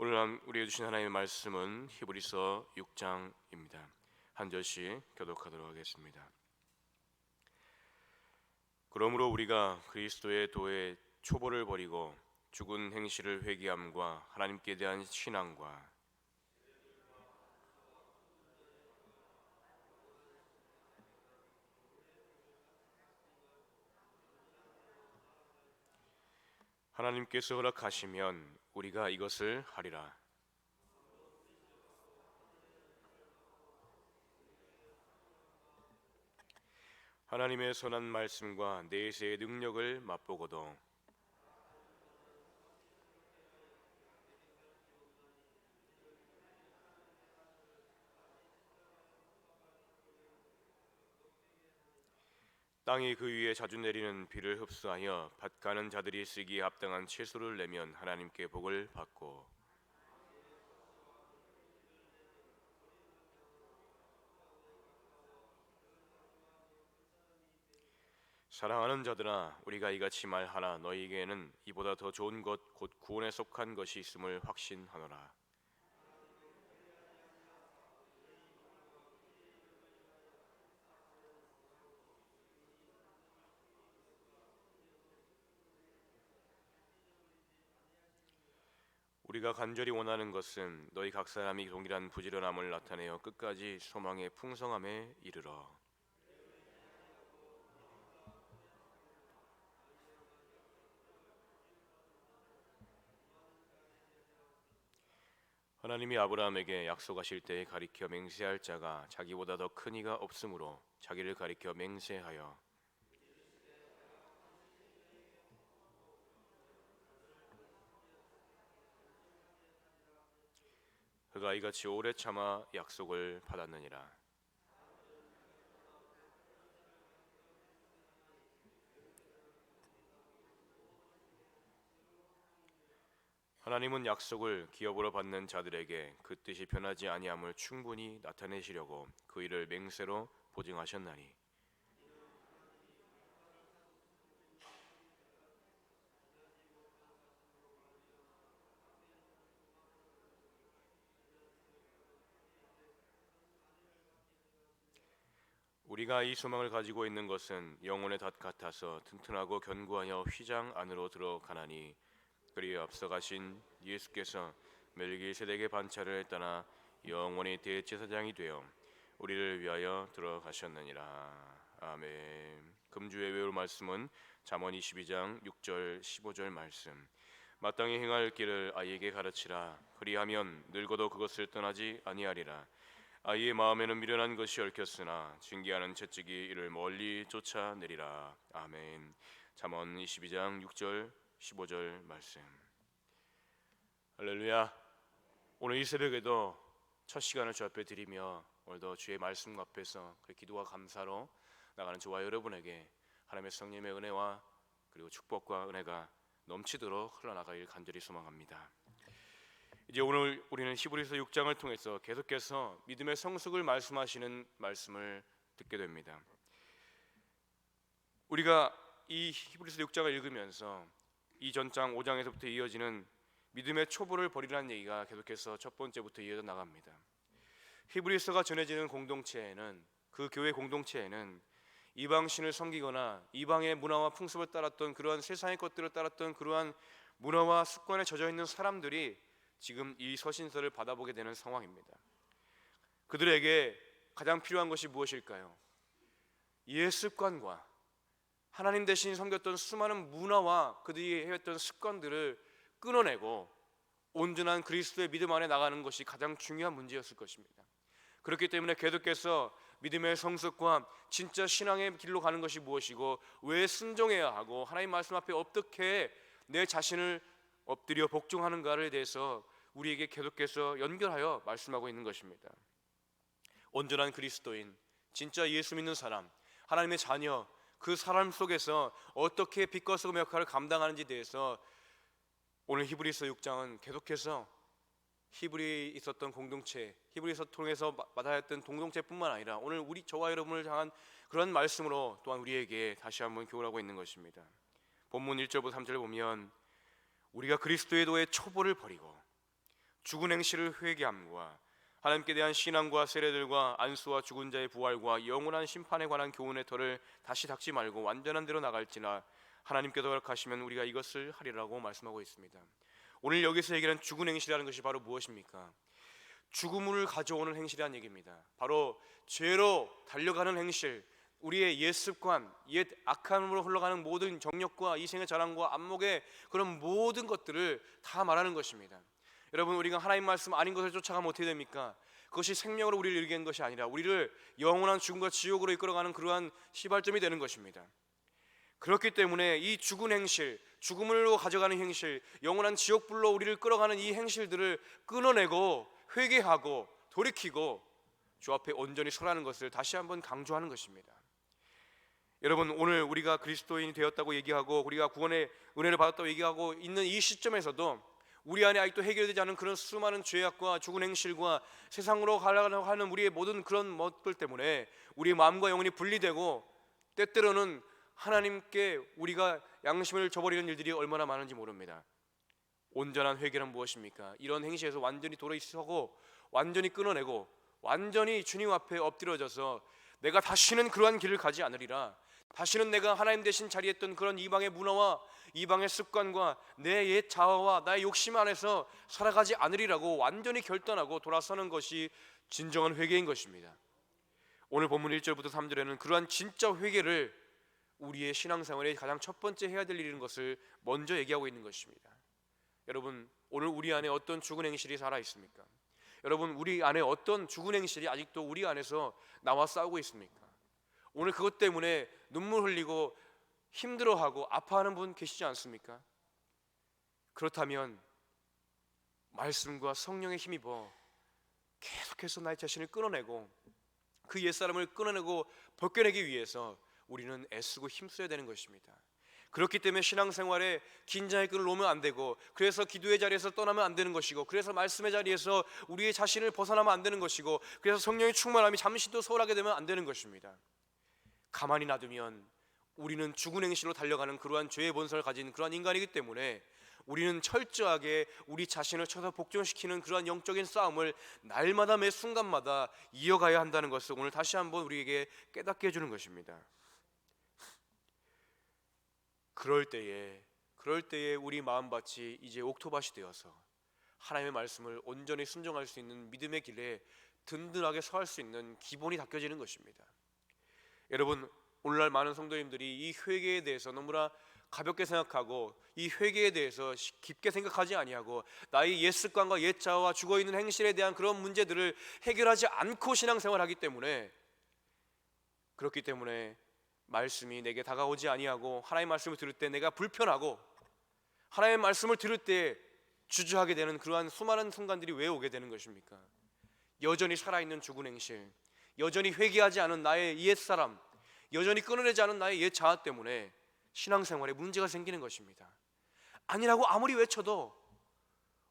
오늘 우리에게 주신 하나님의 말씀은 히브리서 6장입니다. 한 절씩 교독하도록 하겠습니다. 그러므로 우리가 그리스도의 도에 초보를 버리고 죽은 행실을 회개함과 하나님께 대한 신앙과 하나님께서 허락하시면 우리가 이것을 하리라. 하나님의 선한 말씀과 내세의 능력을 맛보고도 땅이 그 위에 자주 내리는 비를 흡수하여 밭 가는 자들이 쓰기에 합당한 채소를 내면 하나님께 복을 받고, 사랑하는 자들아, 우리가 이같이 말하나 너희에게는 이보다 더 좋은 것 곧 구원에 속한 것이 있음을 확신하노라. 우리가 간절히 원하는 것은 너희 각 사람이 동일한 부지런함을 나타내어 끝까지 소망의 풍성함에 이르러 하나님이 아브라함에게 약속하실 때에 가리켜 맹세할 자가 자기보다 더 큰 이가 없으므로 자기를 가리켜 맹세하여 그가 이같이 오래 참아 약속을 받았느니라. 하나님은 약속을 기업으로 받는 자들에게 그 뜻이 변하지 아니함을 충분히 나타내시려고 그 일을 맹세로 보증하셨나니, 우리가 이 소망을 가지고 있는 것은 영혼의 닷 같아서 튼튼하고 견고하여 휘장 안으로 들어가나니, 그리어 앞서가신 예수께서 멜기세덱의 반차를 따라 영원히 대제사장이 되어 우리를 위하여 들어가셨느니라. 아멘. 금주에 외울 말씀은 잠언 22장 6절 15절 말씀. 마땅히 행할 길을 아이에게 가르치라. 그리하면 늙어도 그것을 떠나지 아니하리라. 아이의 마음에는 미련한 것이 얽혔으나 징계하는 채찍이 이를 멀리 쫓아내리라. 아멘. 잠언 22장 6절 15절 말씀. 할렐루야. 오늘 이 새벽에도 첫 시간을 주 앞에 드리며 오늘도 주의 말씀 앞에서 기도와 감사로 나가는 저와 여러분에게 하나님의 성령의 은혜와 그리고 축복과 은혜가 넘치도록 흘러나가길 간절히 소망합니다. 이제 오늘 우리는 히브리서 6장을 통해서 계속해서 믿음의 성숙을 말씀하시는 말씀을 듣게 됩니다. 우리가 이 히브리서 6장을 읽으면서 이 전장 5장에서부터 이어지는 믿음의 초보를 버리라는 얘기가 계속해서 첫 번째부터 이어져 나갑니다. 히브리서가 전해지는 공동체에는, 그 교회 공동체에는 이방신을 섬기거나 이방의 문화와 풍습을 따랐던, 그러한 세상의 것들을 따랐던 그러한 문화와 습관에 젖어 있는 사람들이 지금 이 서신서를 받아보게 되는 상황입니다. 그들에게 가장 필요한 것이 무엇일까요? 옛 습관과 하나님 대신 섬겼던 수많은 문화와 그들이 해왔던 습관들을 끊어내고 온전한 그리스도의 믿음 안에 나가는 것이 가장 중요한 문제였을 것입니다. 그렇기 때문에 계속해서 믿음의 성숙과 진짜 신앙의 길로 가는 것이 무엇이고, 왜 순종해야 하고 하나님 말씀 앞에 어떻게 내 자신을 엎드려 복종하는가를 대해서 우리에게 계속해서 연결하여 말씀하고 있는 것입니다. 온전한 그리스도인, 진짜 예수 믿는 사람, 하나님의 자녀, 그 사람 속에서 어떻게 빛과 소금 역할을 감당하는지에 대해서 오늘 히브리서 6장은 계속해서 히브리에 있었던 공동체, 히브리서 통해서 받아야 했던 공동체뿐만 아니라 오늘 저와 여러분을 향한 그런 말씀으로 또한 우리에게 다시 한번 교훈하고 있는 것입니다. 본문 1절부터 3절을 보면 우리가 그리스도의 도의 초보를 버리고 죽은 행실을 회개함과 하나님께 대한 신앙과 세례들과 안수와 죽은 자의 부활과 영원한 심판에 관한 교훈의 터를 다시 닦지 말고 완전한 대로 나갈지나 하나님께서 허락하시면 우리가 이것을 하리라고 말씀하고 있습니다. 오늘 여기서 얘기하는 죽은 행실이라는 것이 바로 무엇입니까? 죽음을 가져오는 행실이라는 얘기입니다. 바로 죄로 달려가는 행실, 우리의 옛 습관, 옛 악함으로 흘러가는 모든 정욕과 이생의 자랑과 안목의 그런 모든 것들을 다 말하는 것입니다. 여러분, 우리가 하나님 말씀 아닌 것을 쫓아가면 어떻게 됩니까? 그것이 생명으로 우리를 이르게 하는 것이 아니라 우리를 영원한 죽음과 지옥으로 이끌어가는 그러한 시발점이 되는 것입니다. 그렇기 때문에 이 죽은 행실, 죽음으로 가져가는 행실, 영원한 지옥불로 우리를 끌어가는 이 행실들을 끊어내고 회개하고 돌이키고 주 앞에 온전히 서라는 것을 다시 한번 강조하는 것입니다. 여러분, 오늘 우리가 그리스도인이 되었다고 얘기하고 우리가 구원의 은혜를 받았다고 얘기하고 있는 이 시점에서도 우리 안에 아직도 해결되지 않은 그런 수많은 죄악과 죽은 행실과 세상으로 가려고 하는 우리의 모든 그런 것들 때문에 우리의 마음과 영혼이 분리되고 때때로는 하나님께 우리가 양심을 저버리는 일들이 얼마나 많은지 모릅니다. 온전한 회개는 무엇입니까? 이런 행실에서 완전히 돌이서고 완전히 끊어내고 완전히 주님 앞에 엎드려져서 내가 다시는 그러한 길을 가지 않으리라, 다시는 내가 하나님 대신 자리했던 그런 이방의 문화와 이방의 습관과 내 옛 자아와 나의 욕심 안에서 살아가지 않으리라고 완전히 결단하고 돌아서는 것이 진정한 회개인 것입니다. 오늘 본문 1절부터 3절에는 그러한 진짜 회개를 우리의 신앙생활의 가장 첫 번째 해야 될 일인 것을 먼저 얘기하고 있는 것입니다. 여러분, 오늘 우리 안에 어떤 죽은 행실이 살아 있습니까? 여러분, 우리 안에 어떤 죽은 행실이 아직도 우리 안에서 나와 싸우고 있습니까? 오늘 그것 때문에 눈물 흘리고 힘들어하고 아파하는 분 계시지 않습니까? 그렇다면 말씀과 성령에 힘입어 계속해서 나의 자신을 끊어내고 그 옛사람을 끊어내고 벗겨내기 위해서 우리는 애쓰고 힘써야 되는 것입니다. 그렇기 때문에 신앙생활에 긴장의 끈을 놓으면 안 되고, 그래서 기도의 자리에서 떠나면 안 되는 것이고, 그래서 말씀의 자리에서 우리의 자신을 벗어나면 안 되는 것이고, 그래서 성령의 충만함이 잠시도 소홀하게 되면 안 되는 것입니다. 가만히 놔두면 우리는 죽은 행실로 달려가는 그러한 죄의 본성을 가진 그러한 인간이기 때문에 우리는 철저하게 우리 자신을 쳐서 복종시키는 그러한 영적인 싸움을 날마다 매 순간마다 이어가야 한다는 것을 오늘 다시 한번 우리에게 깨닫게 해주는 것입니다. 그럴 때에 우리 마음밭이 이제 옥토밭이 되어서 하나님의 말씀을 온전히 순종할 수 있는 믿음의 길에 든든하게 서할 수 있는 기본이 닦여지는 것입니다. 여러분, 오늘날 많은 성도님들이 이 회개에 대해서 너무나 가볍게 생각하고 이 회개에 대해서 깊게 생각하지 아니하고 나의 옛 습관과 옛 자아와 죽어있는 행실에 대한 그런 문제들을 해결하지 않고 신앙생활하기 때문에, 그렇기 때문에 말씀이 내게 다가오지 아니하고 하나님의 말씀을 들을 때 내가 불편하고 하나님의 말씀을 들을 때 주저하게 되는 그러한 수많은 순간들이 왜 오게 되는 것입니까? 여전히 살아있는 죽은 행실, 여전히 회개하지 않은 나의 옛사람, 여전히 끊어내지 않은 나의 옛 자아 때문에 신앙생활에 문제가 생기는 것입니다. 아니라고 아무리 외쳐도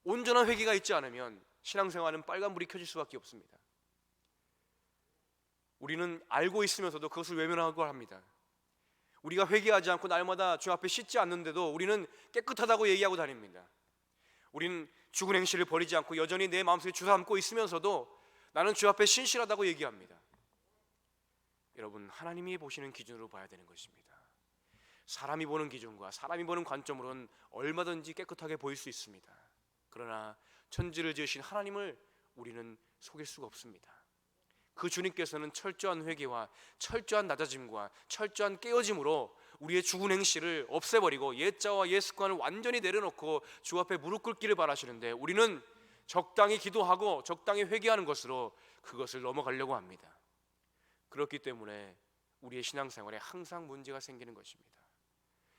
온전한 회개가 있지 않으면 신앙생활은 빨간불이 켜질 수밖에 없습니다. 우리는 알고 있으면서도 그것을 외면하고 합니다. 우리가 회개하지 않고 날마다 주 앞에 씻지 않는데도 우리는 깨끗하다고 얘기하고 다닙니다. 우리는 죽은 행실을 버리지 않고 여전히 내 마음속에 주삼고 있으면서도 나는 주 앞에 신실하다고 얘기합니다. 여러분, 하나님이 보시는 기준으로 봐야 되는 것입니다. 사람이 보는 기준과 사람이 보는 관점으로는 얼마든지 깨끗하게 보일 수 있습니다. 그러나 천지를 지으신 하나님을 우리는 속일 수가 없습니다. 그 주님께서는 철저한 회개와 철저한 낮아짐과 철저한 깨어짐으로 우리의 죽은 행실을 없애버리고 옛 자와 옛 습관을 완전히 내려놓고 주 앞에 무릎 꿇기를 바라시는데, 우리는 적당히 기도하고 적당히 회개하는 것으로 그것을 넘어가려고 합니다. 그렇기 때문에 우리의 신앙생활에 항상 문제가 생기는 것입니다.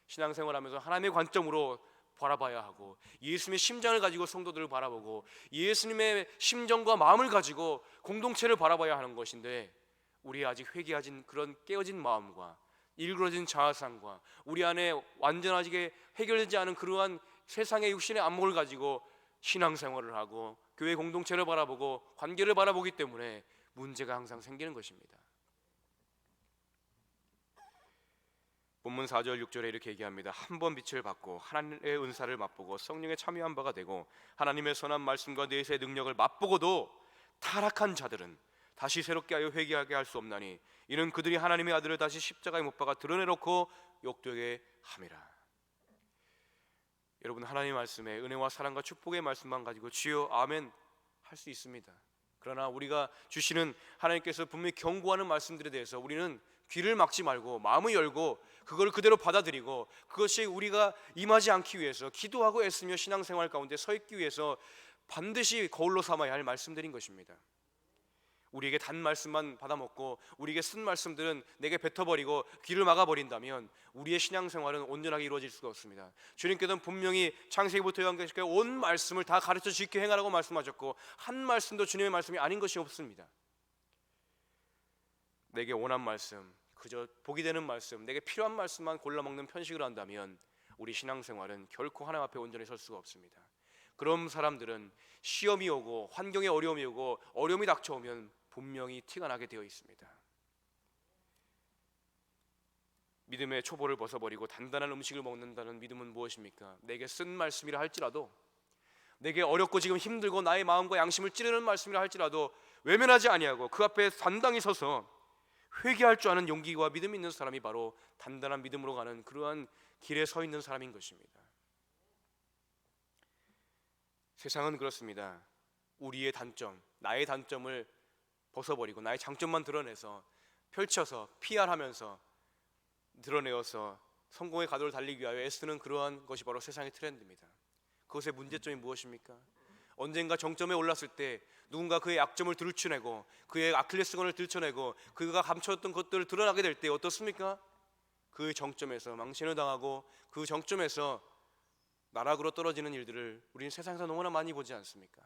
신앙생활하면서 하나님의 관점으로 바라봐야 하고, 예수님의 심장을 가지고 성도들을 바라보고 예수님의 심정과 마음을 가지고 공동체를 바라봐야 하는 것인데, 우리 아직 회개하진 그런 깨어진 마음과 일그러진 자아상과 우리 안에 완전하게 해결되지 않은 그러한 세상의 육신의 안목을 가지고 신앙생활을 하고 교회 공동체를 바라보고 관계를 바라보기 때문에 문제가 항상 생기는 것입니다. 본문 4절 6절에 이렇게 얘기합니다. 한 번 빛을 받고 하나님의 은사를 맛보고 성령에 참여한 바가 되고 하나님의 선한 말씀과 내세의 능력을 맛보고도 타락한 자들은 다시 새롭게 하여 회개하게 할 수 없나니 이는 그들이 하나님의 아들을 다시 십자가에 못 박아 드러내놓고 욕되게 함이라. 여러분, 하나님의 말씀에 은혜와 사랑과 축복의 말씀만 가지고 주여 아멘 할 수 있습니다. 그러나 우리가 주시는 하나님께서 분명히 경고하는 말씀들에 대해서 우리는 귀를 막지 말고 마음을 열고 그걸 그대로 받아들이고 그것이 우리가 임하지 않기 위해서 기도하고 애쓰며 신앙생활 가운데 서 있기 위해서 반드시 거울로 삼아야 할 말씀들인 것입니다. 우리에게 단 말씀만 받아먹고 우리에게 쓴 말씀들은 내게 뱉어버리고 귀를 막아버린다면 우리의 신앙생활은 온전하게 이루어질 수가 없습니다. 주님께서는 분명히 창세기부터 요한계시까지 온 말씀을 다 가르쳐 지켜 행하라고 말씀하셨고 한 말씀도 주님의 말씀이 아닌 것이 없습니다. 내게 원한 말씀, 그저 복이 되는 말씀, 내게 필요한 말씀만 골라먹는 편식을 한다면 우리 신앙생활은 결코 하나님 앞에 온전히 설 수가 없습니다. 그런 사람들은 시험이 오고 환경에 어려움이 오고 어려움이 닥쳐오면 분명히 티가 나게 되어 있습니다. 믿음의 초보를 벗어버리고 단단한 음식을 먹는다는 믿음은 무엇입니까? 내게 쓴 말씀이라 할지라도, 내게 어렵고 지금 힘들고 나의 마음과 양심을 찌르는 말씀이라 할지라도 외면하지 아니하고 그 앞에 단단히 서서 회개할 줄 아는 용기와 믿음이 있는 사람이 바로 단단한 믿음으로 가는 그러한 길에 서 있는 사람인 것입니다. 세상은 그렇습니다. 우리의 단점, 나의 단점을 벗어버리고 나의 장점만 드러내서 펼쳐서 PR하면서 드러내어서 성공의 가도를 달리기 위하여 애쓰는 그러한 것이 바로 세상의 트렌드입니다. 그것의 문제점이 무엇입니까? 언젠가 정점에 올랐을 때 누군가 그의 약점을 들춰내고 그의 아킬레스건을 들춰내고 그가 감춰왔던 것들을 드러나게 될 때 어떻습니까? 그 정점에서 망신을 당하고 그 정점에서 나락으로 떨어지는 일들을 우리는 세상에서 너무나 많이 보지 않습니까?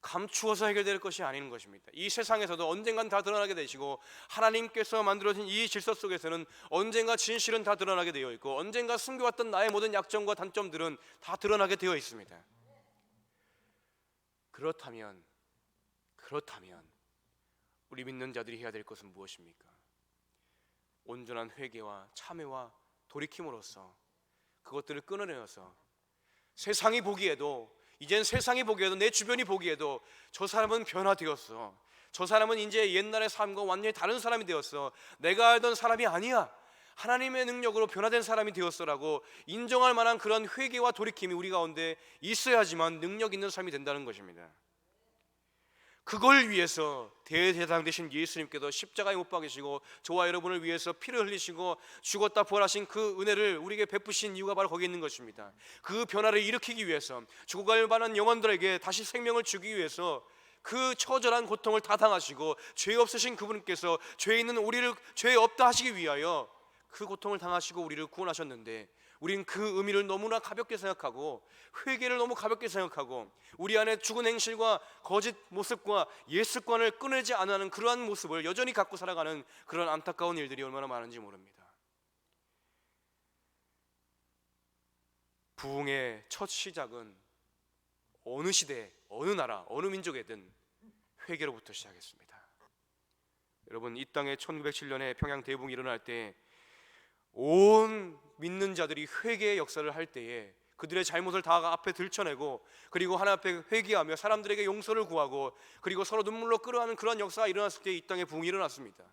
감추어서 해결될 것이 아닌 것입니다. 이 세상에서도 언젠간 다 드러나게 되시고 하나님께서 만들어진 이 질서 속에서는 언젠가 진실은 다 드러나게 되어 있고 언젠가 숨겨왔던 나의 모든 약점과 단점들은 다 드러나게 되어 있습니다. 그렇다면 우리 믿는 자들이 해야 될 것은 무엇입니까? 온전한 회개와 참회와 돌이킴으로써 그것들을 끊어내어서 세상이 보기에도 내 주변이 보기에도 저 사람은 변화되었어, 저 사람은 이제 옛날의 삶과 완전히 다른 사람이 되었어, 내가 알던 사람이 아니야, 하나님의 능력으로 변화된 사람이 되었어라고 인정할 만한 그런 회개와 돌이킴이 우리 가운데 있어야지만 능력 있는 삶이 된다는 것입니다. 그걸 위해서 대제사장 되신 예수님께서 십자가에 못 박이시고 저와 여러분을 위해서 피를 흘리시고 죽었다 부활하신 그 은혜를 우리에게 베푸신 이유가 바로 거기 있는 것입니다. 그 변화를 일으키기 위해서 죽어갈 만한 영혼들에게 다시 생명을 주기 위해서 그 처절한 고통을 다 당하시고 죄 없으신 그분께서 죄 있는 우리를 죄 없다 하시기 위하여 그 고통을 당하시고 우리를 구원하셨는데 우린 그 의미를 너무나 가볍게 생각하고 회개를 너무 가볍게 생각하고 우리 안에 죽은 행실과 거짓 모습과 옛 습관을 끊지 않는 그러한 모습을 여전히 갖고 살아가는 그런 안타까운 일들이 얼마나 많은지 모릅니다. 부흥의 첫 시작은 어느 시대, 어느 나라, 어느 민족에든 회개로부터 시작했습니다. 여러분, 이 땅에 1907년에 평양 대붕이 일어날 때 온 믿는 자들이 회개의 역사를 할 때에 그들의 잘못을 다 앞에 들춰내고 그리고 하나님 앞에 회개하며 사람들에게 용서를 구하고 그리고 서로 눈물로 끌어안는 그런 역사가 일어났을 때 이 땅에 부흥이 일어났습니다.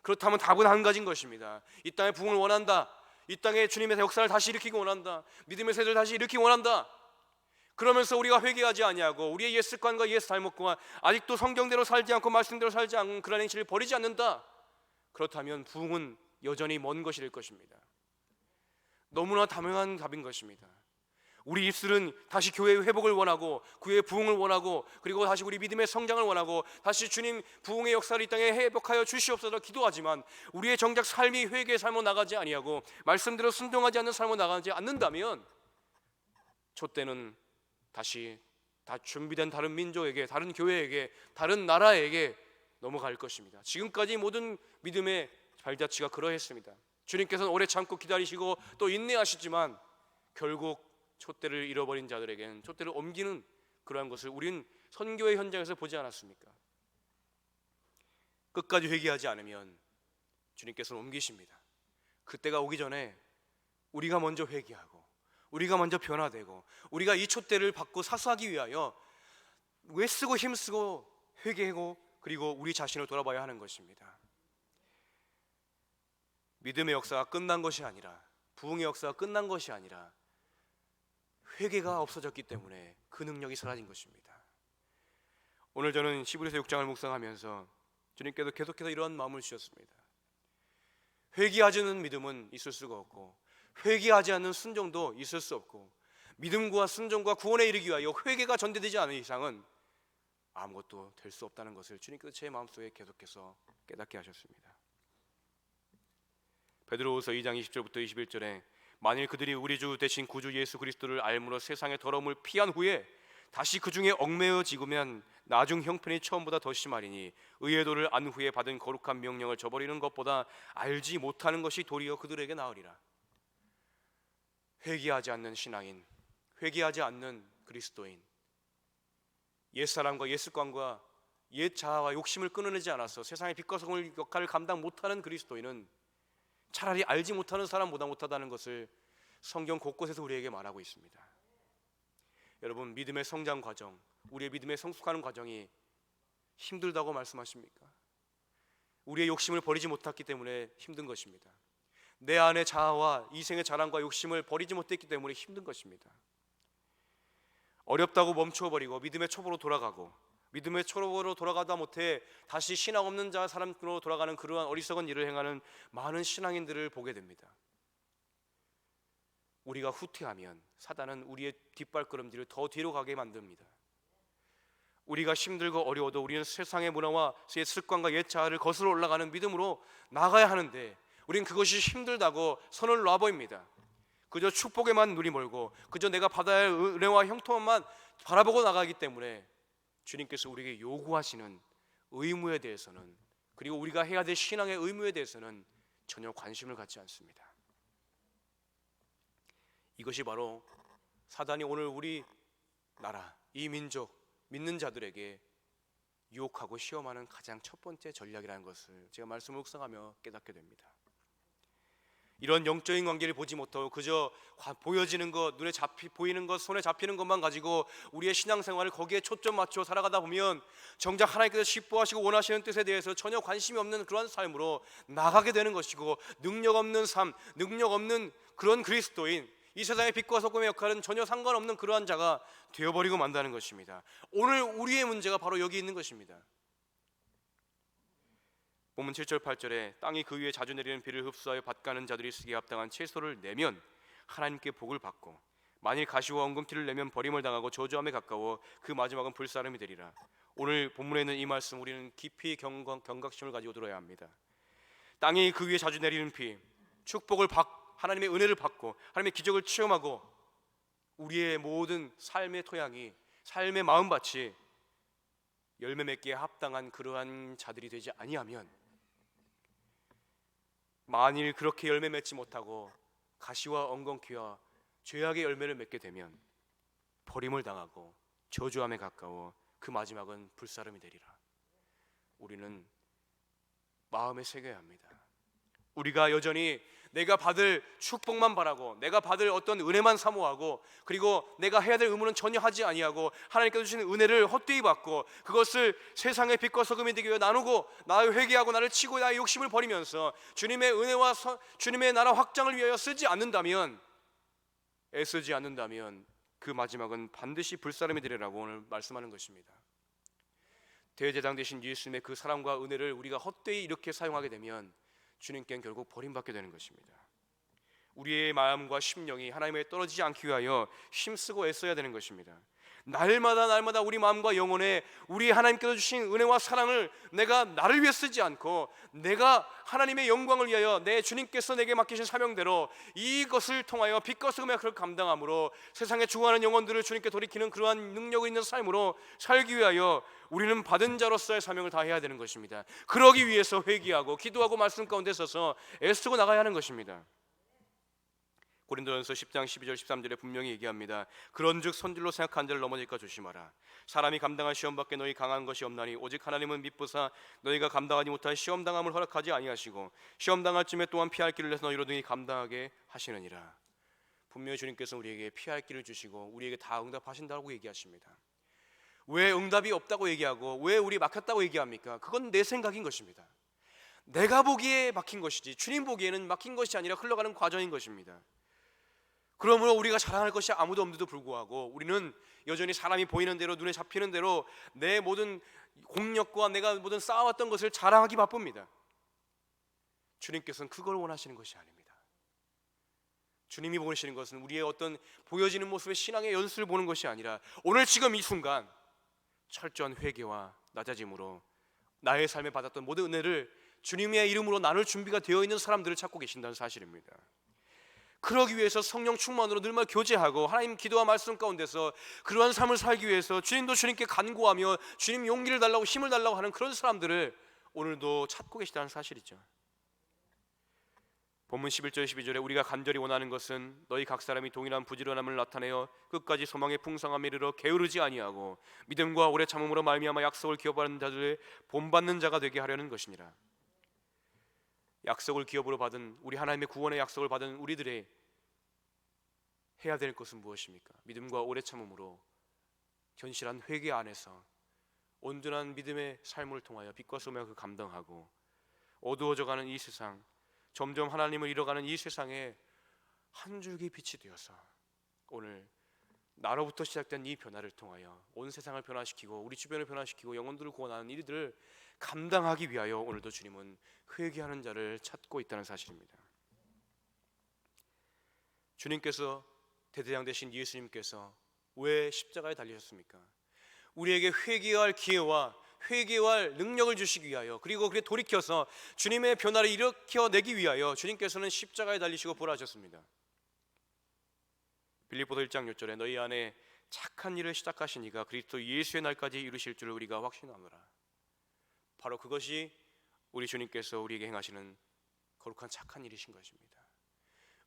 그렇다면 답은 한 가지인 것입니다. 이 땅에 부흥을 원한다, 이 땅에 주님의 역사를 다시 일으키기 원한다, 믿음의 세대를 다시 일으키기 원한다. 그러면서 우리가 회개하지 아니하고 우리의 옛 습관과 옛 잘못과 아직도 성경대로 살지 않고 말씀대로 살지 않는 그런 행실을 버리지 않는다. 그렇다면 부흥은 여전히 먼 것이 될 것입니다. 너무나 당연한 답인 것입니다. 우리 입술은 다시 교회의 회복을 원하고 교회의 부흥을 원하고 그리고 다시 우리 믿음의 성장을 원하고 다시 주님 부흥의 역사를 이 땅에 회복하여 주시옵소서 기도하지만 우리의 정작 삶이 회개의 삶으로 나가지 아니하고 말씀대로 순종하지 않는 삶으로 나가지 않는다면 촛대는 다시 다 준비된 다른 민족에게, 다른 교회에게, 다른 나라에게 넘어갈 것입니다. 지금까지 모든 믿음의 발자취가 그러했습니다. 주님께서는 오래 참고 기다리시고 또 인내하시지만 결국 촛대를 잃어버린 자들에게는 촛대를 옮기는 그러한 것을 우린 선교의 현장에서 보지 않았습니까? 끝까지 회개하지 않으면 주님께서는 옮기십니다. 그때가 오기 전에 우리가 먼저 회개하고 우리가 먼저 변화되고 우리가 이 촛대를 받고 사수하기 위하여 애쓰고 힘쓰고 회개하고 그리고 우리 자신을 돌아봐야 하는 것입니다. 믿음의 역사가 끝난 것이 아니라, 부흥의 역사가 끝난 것이 아니라 회개가 없어졌기 때문에 그 능력이 사라진 것입니다. 오늘 저는 히브리서 6장을 묵상하면서 주님께서 계속해서 이러한 마음을 주셨습니다. 회개하지 않는 믿음은 있을 수가 없고 회개하지 않는 순종도 있을 수 없고 믿음과 순종과 구원에 이르기 위하여 회개가 전제되지 않은 이상은 아무것도 될 수 없다는 것을 주님께서 제 마음속에 계속해서 깨닫게 하셨습니다. 베드로후서 2장 20절부터 21절에 만일 그들이 우리 주 대신 구주 예수 그리스도를 알므로 세상의 더러움을 피한 후에 다시 그 중에 얽매여지면 나중 형편이 처음보다 더 심하리니 의의 도를 안 후에 받은 거룩한 명령을 저버리는 것보다 알지 못하는 것이 도리어 그들에게 나으리라. 회개하지 않는 신앙인, 회개하지 않는 그리스도인, 옛사람과 옛습관과 옛 자아와 욕심을 끊어내지 않아서 세상의 빛과 소금의 역할을 감당 못하는 그리스도인은 차라리 알지 못하는 사람보다 못하다는 것을 성경 곳곳에서 우리에게 말하고 있습니다. 여러분, 믿음의 성장 과정, 우리의 믿음의 성숙하는 과정이 힘들다고 말씀하십니까? 우리의 욕심을 버리지 못했기 때문에 힘든 것입니다. 내 안의 자아와 이생의 자랑과 욕심을 버리지 못했기 때문에 힘든 것입니다. 어렵다고 멈춰버리고 믿음의 초보로 돌아가고 믿음의 초보로 돌아가다 못해 다시 신앙 없는 자 사람으로 돌아가는 그러한 어리석은 일을 행하는 많은 신앙인들을 보게 됩니다. 우리가 후퇴하면 사단은 우리의 뒷발걸음질을 더 뒤로 가게 만듭니다. 우리가 힘들고 어려워도 우리는 세상의 문화와 옛 습관과 옛 자아를 거슬러 올라가는 믿음으로 나가야 하는데 우리는 그것이 힘들다고 선을 놔버립니다. 그저 축복에만 눈이 멀고 그저 내가 받아야 할 은혜와 형통함만 바라보고 나가기 때문에 주님께서 우리에게 요구하시는 의무에 대해서는, 그리고 우리가 해야 될 신앙의 의무에 대해서는 전혀 관심을 갖지 않습니다. 이것이 바로 사단이 오늘 우리 나라, 이 민족, 믿는 자들에게 유혹하고 시험하는 가장 첫 번째 전략이라는 것을 제가 말씀을 묵상하며 깨닫게 됩니다. 이런 영적인 관계를 보지 못하고 그저 보여지는 것, 눈에 보이는 것, 손에 잡히는 것만 가지고 우리의 신앙생활을 거기에 초점 맞춰 살아가다 보면 정작 하나님께서 기뻐하시고 원하시는 뜻에 대해서 전혀 관심이 없는 그런 삶으로 나가게 되는 것이고, 능력 없는 삶, 능력 없는 그런 그리스도인, 이 세상의 빛과 소금의 역할은 전혀 상관없는 그러한 자가 되어버리고 만다는 것입니다. 오늘 우리의 문제가 바로 여기 있는 것입니다. 본문 7절 8절에 땅이 그 위에 자주 내리는 비를 흡수하여 밭가는 자들이 쓰기에 합당한 채소를 내면 하나님께 복을 받고 만일 가시와 엉겅퀴를 내면 버림을 당하고 저주함에 가까워 그 마지막은 불사름이 되리라. 오늘 본문에 있는 이 말씀 우리는 깊이 경각심을 가지고 들어야 합니다. 땅이 그 위에 자주 내리는 비, 축복을 하나님의 은혜를 받고 하나님의 기적을 체험하고 우리의 모든 삶의 토양이, 삶의 마음밭이 열매 맺기에 합당한 그러한 자들이 되지 아니하면, 만일 그렇게 열매 맺지 못하고 가시와 엉겅퀴와 죄악의 열매를 맺게 되면 버림을 당하고 저주함에 가까워 그 마지막은 불사름이 되리라. 우리는 마음에 새겨야 합니다. 우리가 여전히 내가 받을 축복만 바라고 내가 받을 어떤 은혜만 사모하고 그리고 내가 해야 될 의무는 전혀 하지 아니하고 하나님께서 주시는 은혜를 헛되이 받고 그것을 세상의 빛과 소금이 되기 위해 나누고 나의 회개하고 나를 치고 나의 욕심을 버리면서 주님의 은혜와 주님의 나라 확장을 위하여 쓰지 않는다면, 애쓰지 않는다면 그 마지막은 반드시 불사름이 되리라고 오늘 말씀하는 것입니다. 대제사장 되신 예수님의 그 사랑과 은혜를 우리가 헛되이 이렇게 사용하게 되면 주님께는 결국 버림받게 되는 것입니다. 우리의 마음과 심령이 하나님에 떨어지지 않기 위하여 힘쓰고 애써야 되는 것입니다. 날마다 우리 마음과 영혼에 우리 하나님께서 주신 은혜와 사랑을 내가 나를 위해 쓰지 않고 내가 하나님의 영광을 위하여 내 주님께서 내게 맡기신 사명대로 이것을 통하여 빛과 소금의 역할을 감당함으로 세상에 죽어가는 영혼들을 주님께 돌이키는 그러한 능력이 있는 삶으로 살기 위하여 우리는 받은 자로서의 사명을 다해야 되는 것입니다. 그러기 위해서 회개하고 기도하고 말씀 가운데 서서 애쓰고 나가야 하는 것입니다. 고린도전서 10장 12절 13절에 분명히 얘기합니다. 그런즉 손질로 생각한 자를 넘어질까 조심하라. 사람이 감당할 시험 밖에 너희 강한 것이 없나니 오직 하나님은 미쁘사 너희가 감당하지 못할 시험 당함을 허락하지 아니하시고 시험 당할 쯤에 또한 피할 길을 내서 너희로 등이 감당하게 하시느니라. 분명히 주님께서 우리에게 피할 길을 주시고 우리에게 다 응답하신다고 얘기하십니다. 왜 응답이 없다고 얘기하고 왜 우리 막혔다고 얘기합니까? 그건 내 생각인 것입니다. 내가 보기에 막힌 것이지 주님 보기에는 막힌 것이 아니라 흘러가는 과정인 것입니다. 그러므로 우리가 자랑할 것이 아무도 없는데도 불구하고 우리는 여전히 사람이 보이는 대로 눈에 잡히는 대로 내 모든 공력과 내가 모든 쌓아왔던 것을 자랑하기 바쁩니다. 주님께서는 그걸 원하시는 것이 아닙니다. 주님이 보시는 것은 우리의 어떤 보여지는 모습의 신앙의 연습을 보는 것이 아니라 오늘 지금 이 순간 철저한 회개와 낮아짐으로 나의 삶에 받았던 모든 은혜를 주님의 이름으로 나눌 준비가 되어 있는 사람들을 찾고 계신다는 사실입니다. 그러기 위해서 성령 충만으로 늘마다 교제하고 하나님 기도와 말씀 가운데서 그러한 삶을 살기 위해서 주님도 주님께 간구하며 주님 용기를 달라고 힘을 달라고 하는 그런 사람들을 오늘도 찾고 계시다는 사실이죠. 본문 11절 12절에 우리가 간절히 원하는 것은 너희 각 사람이 동일한 부지런함을 나타내어 끝까지 소망의 풍성함에 이르러 게으르지 아니하고 믿음과 오래 참음으로 말미암아 약속을 기업하는 자들의 본받는 자가 되게 하려는 것이니라. 약속을 기업으로 받은 우리 하나님의 구원의 약속을 받은 우리들의 해야 될 것은 무엇입니까? 믿음과 오래 참음으로 견실한 회개 안에서 온전한 믿음의 삶을 통하여 빛과 소명을 감당하고 어두워져가는 이 세상, 점점 하나님을 잃어가는 이 세상에 한 줄기 빛이 되어서 오늘 나로부터 시작된 이 변화를 통하여 온 세상을 변화시키고 우리 주변을 변화시키고 영혼들을 구원하는 일들을 감당하기 위하여 오늘도 주님은 회개하는 자를 찾고 있다는 사실입니다. 주님께서 대대장 되신 예수님께서 왜 십자가에 달리셨습니까? 우리에게 회개할 기회와 회개할 능력을 주시기 위하여 그리고 그에 돌이켜서 주님의 변화를 일으켜내기 위하여 주님께서는 십자가에 달리시고 부활하셨습니다. 빌립보서 1장 6절에 너희 안에 착한 일을 시작하신 이가 그리스도 예수의 날까지 이루실 줄을 우리가 확신하노라. 바로 그것이 우리 주님께서 우리에게 행하시는 거룩한 착한 일이신 것입니다.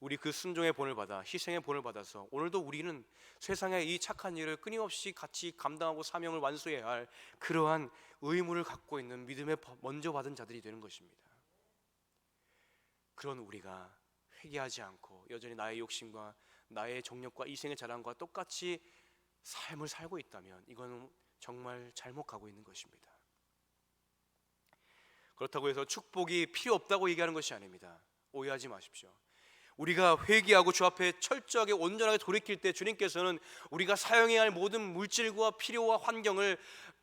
우리 그 순종의 본을 받아 희생의 본을 받아서 오늘도 우리는 세상의 이 착한 일을 끊임없이 같이 감당하고 사명을 완수해야 할 그러한 의무를 갖고 있는 믿음에 먼저 받은 자들이 되는 것입니다. 그런 우리가 회개하지 않고 여전히 나의 욕심과 나의 정력과 이생의 자랑과 똑같이 삶을 살고 있다면 이건 정말 잘못 가고 있는 것입니다. 그렇다고 해서 축복이 필요 없다고 얘기하는 것이 아닙니다. 오해하지 마십시오. 우리가 회개하고 주 앞에 철저하게 온전하게 돌이킬 때 주님께서는 우리가 사용해야 할 모든 물질과 필요와 환경을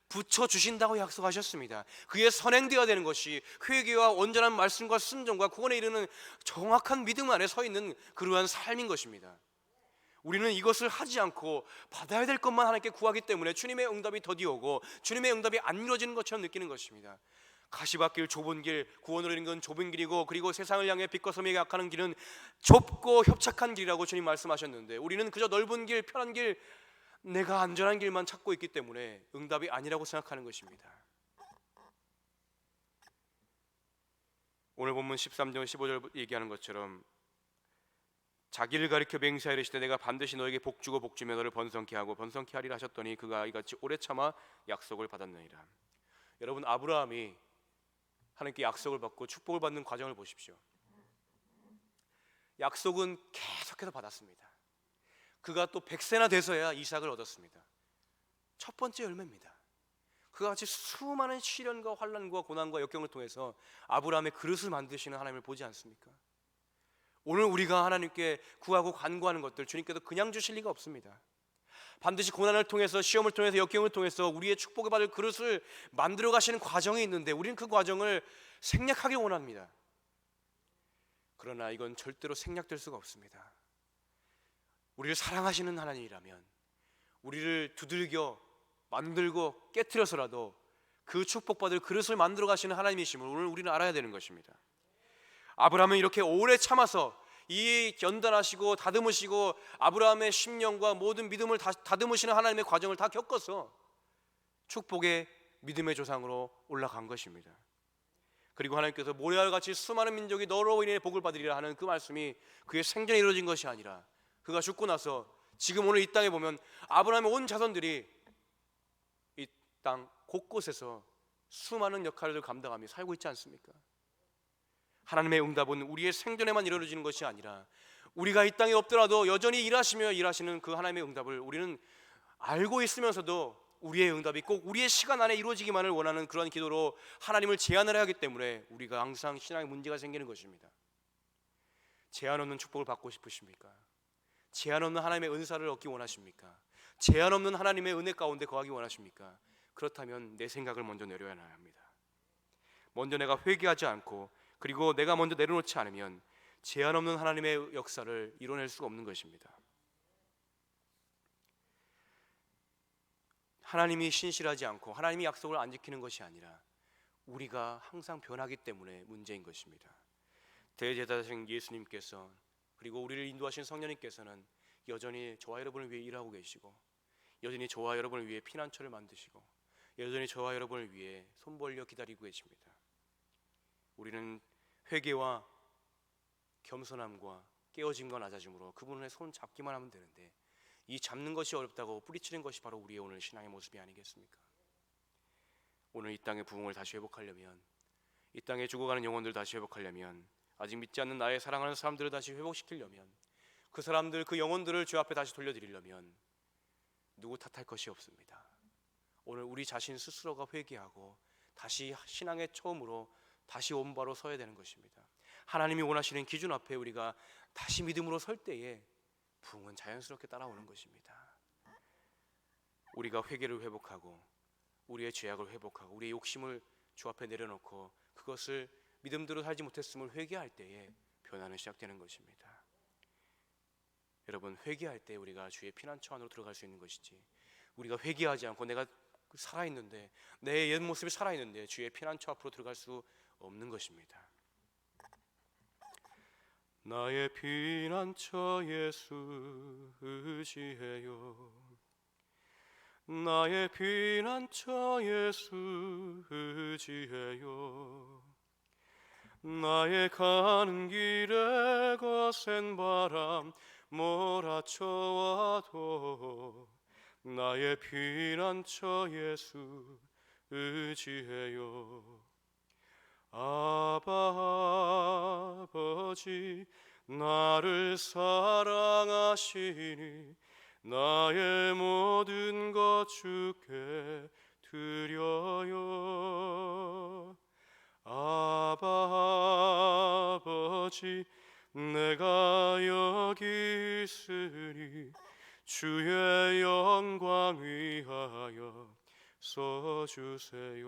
붙여주신다고 약속하셨습니다. 그게 선행되어야 되는 것이 회개와 온전한 말씀과 순종과 구원에 이르는 정확한 믿음 안에 서 있는 그러한 삶인 것입니다. 우리는 이것을 하지 않고 받아야 될 것만 하나님께 구하기 때문에 주님의 응답이 더디오고 주님의 응답이 안 이루어지는 것처럼 느끼는 것입니다. 가시밭길 좁은 길, 구원으로 이르는 건 좁은 길이고 그리고 세상을 향해 빛과 소명에 약하는 길은 좁고 협착한 길이라고 주님 말씀하셨는데 우리는 그저 넓은 길, 편한 길, 내가 안전한 길만 찾고 있기 때문에 응답이 아니라고 생각하는 것입니다. 오늘 본문 13절 15절 얘기하는 것처럼 자기를 가리켜 맹세하여 이르시되 내가 반드시 너에게 복주고 복주며 너를 번성케 하고 번성케 하리라 하셨더니 그가 이같이 오래 참아 약속을 받았느니라. 여러분, 아브라함이 하나님께 약속을 받고 축복을 받는 과정을 보십시오. 약속은 계속해서 받았습니다. 그가 또 100세나 돼서야 이삭을 얻었습니다. 첫 번째 열매입니다. 그와 같이 수많은 시련과 환난과 고난과 역경을 통해서 아브라함의 그릇을 만드시는 하나님을 보지 않습니까? 오늘 우리가 하나님께 구하고 간구하는 것들 주님께서 그냥 주실 리가 없습니다. 반드시 고난을 통해서 시험을 통해서 역경을 통해서 우리의 축복을 받을 그릇을 만들어 가시는 과정이 있는데 우리는 그 과정을 생략하길 원합니다. 그러나 이건 절대로 생략될 수가 없습니다. 우리를 사랑하시는 하나님이라면 우리를 두들겨 만들고 깨트려서라도 그 축복받을 그릇을 만들어 가시는 하나님이심을 오늘 우리는 알아야 되는 것입니다. 아브라함은 이렇게 오래 참아서 이 연단하시고 다듬으시고 아브라함의 심령과 모든 믿음을 다듬으시는 하나님의 과정을 다 겪어서 축복의 믿음의 조상으로 올라간 것입니다. 그리고 하나님께서 모래알같이 수많은 민족이 너로 인해 복을 받으리라 하는 그 말씀이 그의 생전에 이루어진 것이 아니라 그가 죽고 나서 지금 오늘 이 땅에 보면 아브라함의 온 자손들이 이 땅 곳곳에서 수많은 역할을 감당하며 살고 있지 않습니까? 하나님의 응답은 우리의 생전에만 이루어지는 것이 아니라 우리가 이 땅에 없더라도 여전히 일하시며 일하시는 그 하나님의 응답을 우리는 알고 있으면서도 우리의 응답이 꼭 우리의 시간 안에 이루어지기만을 원하는 그런 기도로 하나님을 제한을 하기 때문에 우리가 항상 신앙에 문제가 생기는 것입니다. 제한 없는 축복을 받고 싶으십니까? 제한 없는 하나님의 은사를 얻기 원하십니까? 제한 없는 하나님의 은혜 가운데 거하기 원하십니까? 그렇다면 내 생각을 먼저 내려야 합니다. 먼저 내가 회개하지 않고 그리고 내가 먼저 내려놓지 않으면 제한 없는 하나님의 역사를 이뤄낼 수가 없는 것입니다. 하나님이 신실하지 않고 하나님이 약속을 안 지키는 것이 아니라 우리가 항상 변하기 때문에 문제인 것입니다. 대제사장 예수님께서 그리고 우리를 인도하신 성령님께서는 여전히 저와 여러분을 위해 일하고 계시고 여전히 저와 여러분을 위해 피난처를 만드시고 여전히 저와 여러분을 위해 손 벌려 기다리고 계십니다. 우리는 회개와 겸손함과 깨어짐과 낮아짐으로 그분의 손 잡기만 하면 되는데 이 잡는 것이 어렵다고 뿌리치는 것이 바로 우리의 오늘 신앙의 모습이 아니겠습니까? 오늘 이 땅의 부흥을 다시 회복하려면 이 땅에 죽어가는 영혼들 다시 회복하려면 아직 믿지 않는 나의 사랑하는 사람들을 다시 회복시키려면 그 사람들 그 영혼들을 주 앞에 다시 돌려드리려면 누구 탓할 것이 없습니다. 오늘 우리 자신 스스로가 회개하고 다시 신앙의 처음으로 다시 온바로 서야 되는 것입니다. 하나님이 원하시는 기준 앞에 우리가 다시 믿음으로 설 때에 부흥은 자연스럽게 따라오는 것입니다. 우리가 회개를 회복하고 우리의 죄악을 회복하고 우리의 욕심을 주 앞에 내려놓고 그것을 믿음대로 살지 못했음을 회개할 때에 변화는 시작되는 것입니다. 여러분, 회개할 때 우리가 주의 피난처 안으로 들어갈 수 있는 것이지 우리가 회개하지 않고 내가 살아있는데 내 옛 모습이 살아있는데 주의 피난처 앞으로 들어갈 수 없는 것입니다. 나의 피난처 예수 의지해요. 나의 피난처 예수 의지해요. 나의 가는 길에 거센 바람 몰아쳐와도 나의 피난처 예수 의지해요. 아바 아버지 나를 사랑하시니 나의 모든 것 주께 드려요. 아바 아버지 내가 여기 있으니 주의 영광 위하여 써주세요.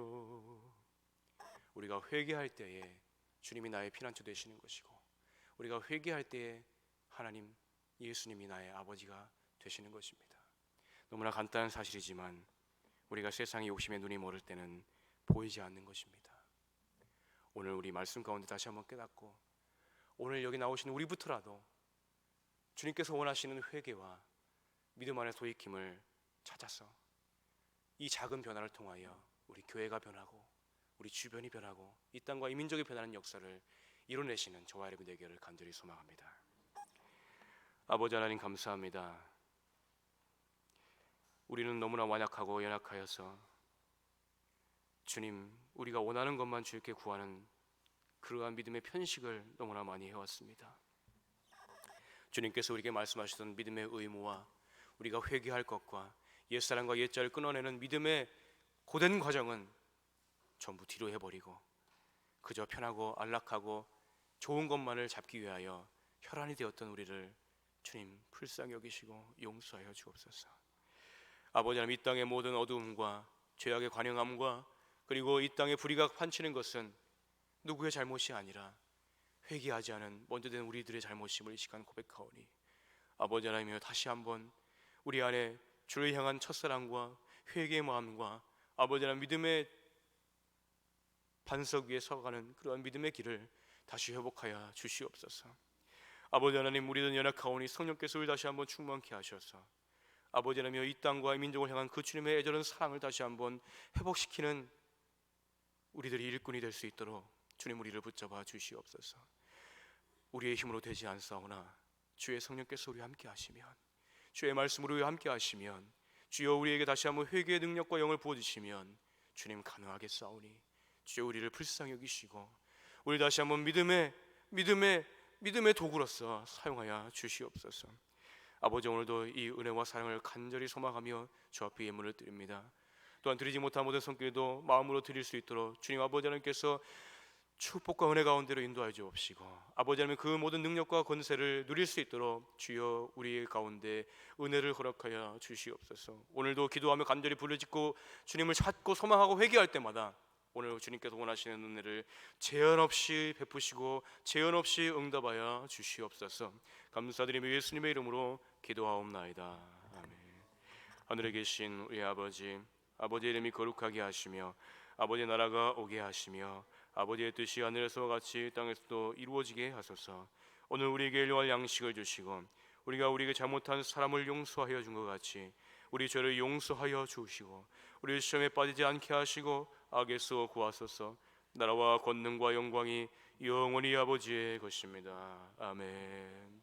우리가 회개할 때에 주님이 나의 피난처 되시는 것이고 우리가 회개할 때에 하나님 예수님이 나의 아버지가 되시는 것입니다. 너무나 간단한 사실이지만 우리가 세상의 욕심에 눈이 멀을 때는 보이지 않는 것입니다. 오늘 우리 말씀 가운데 다시 한번 깨닫고 오늘 여기 나오신 우리부터라도 주님께서 원하시는 회개와 믿음 안에 돌이킴을 찾아서 이 작은 변화를 통하여 우리 교회가 변하고 우리 주변이 변하고 이 땅과 이 민족이 변하는 역사를 이뤄내시는 저와 여러분 되기를 간절히 소망합니다. 아버지 하나님 감사합니다. 우리는 너무나 완약하고 연약하여서 주님 우리가 원하는 것만 주께 구하는 그러한 믿음의 편식을 너무나 많이 해왔습니다. 주님께서 우리에게 말씀하시던 믿음의 의무와 우리가 회개할 것과 옛사람과 옛자를 끊어내는 믿음의 고된 과정은 전부 뒤로 해버리고 그저 편하고 안락하고 좋은 것만을 잡기 위하여 혈안이 되었던 우리를 주님 불쌍히 여기시고 용서하여 주옵소서. 아버지 하나님 이 땅의 모든 어두움과 죄악의 관영함과 그리고 이 땅의 불의가 판치는 것은 누구의 잘못이 아니라 회개하지 않은 먼저 된 우리들의 잘못임을 이 시간 고백하오니 아버지 하나님이여 다시 한번 우리 안에 주를 향한 첫사랑과 회개의 마음과 아버지 하나님 믿음의 반석 위에 서가는 그러한 믿음의 길을 다시 회복하여 주시옵소서. 아버지 하나님 우리는 연약하오니 성령께서 우리 다시 한번 충만케 하셔서 아버지 하나님이여 이 땅과 이 민족을 향한 그 주님의 애절한 사랑을 다시 한번 회복시키는 우리들이 일꾼이 될 수 있도록 주님 우리를 붙잡아 주시옵소서. 우리의 힘으로 되지 않사오나 주의 성령께서 우리와 함께 하시면, 주의 말씀으로 우리와 함께 하시면, 주여 우리에게 다시 한번 회개의 능력과 영을 부어주시면 주님 가능하겠사오니 주여 우리를 불쌍히 여기시고 우리 다시 한번 믿음의 도구로서 사용하여 주시옵소서. 아버지, 오늘도 이 은혜와 사랑을 간절히 소망하며 주 앞에 예물을 드립니다. 또한 드리지 못한 모든 손길도 마음으로 드릴 수 있도록 주님 아버지 하나님께서 축복과 은혜 가운데로 인도하여 주옵시고, 아버지 하나님 그 모든 능력과 권세를 누릴 수 있도록 주여 우리 가운데 은혜를 허락하여 주시옵소서. 오늘도 기도하며 간절히 부르짖고 주님을 찾고 소망하고 회개할 때마다 오늘 주님께서 원하시는 은혜를 제한 없이 베푸시고 제한 없이 응답하여 주시옵소서. 감사드리며 예수님의 이름으로 기도하옵나이다. 아멘. 하늘에 계신 우리 아버지, 아버지의 이름이 거룩하게 하시며 아버지의 나라가 오게 하시며 아버지의 뜻이 하늘에서와 같이 땅에서도 이루어지게 하소서. 오늘 우리에게 일용할 양식을 주시고 우리가 우리에게 잘못한 사람을 용서하여 준 것 같이 우리 죄를 용서하여 주시고 우리 시험에 빠지지 않게 하시고 악에서 구하소서. 나라와 권능과 영광이 영원히 아버지의 것입니다. 아멘.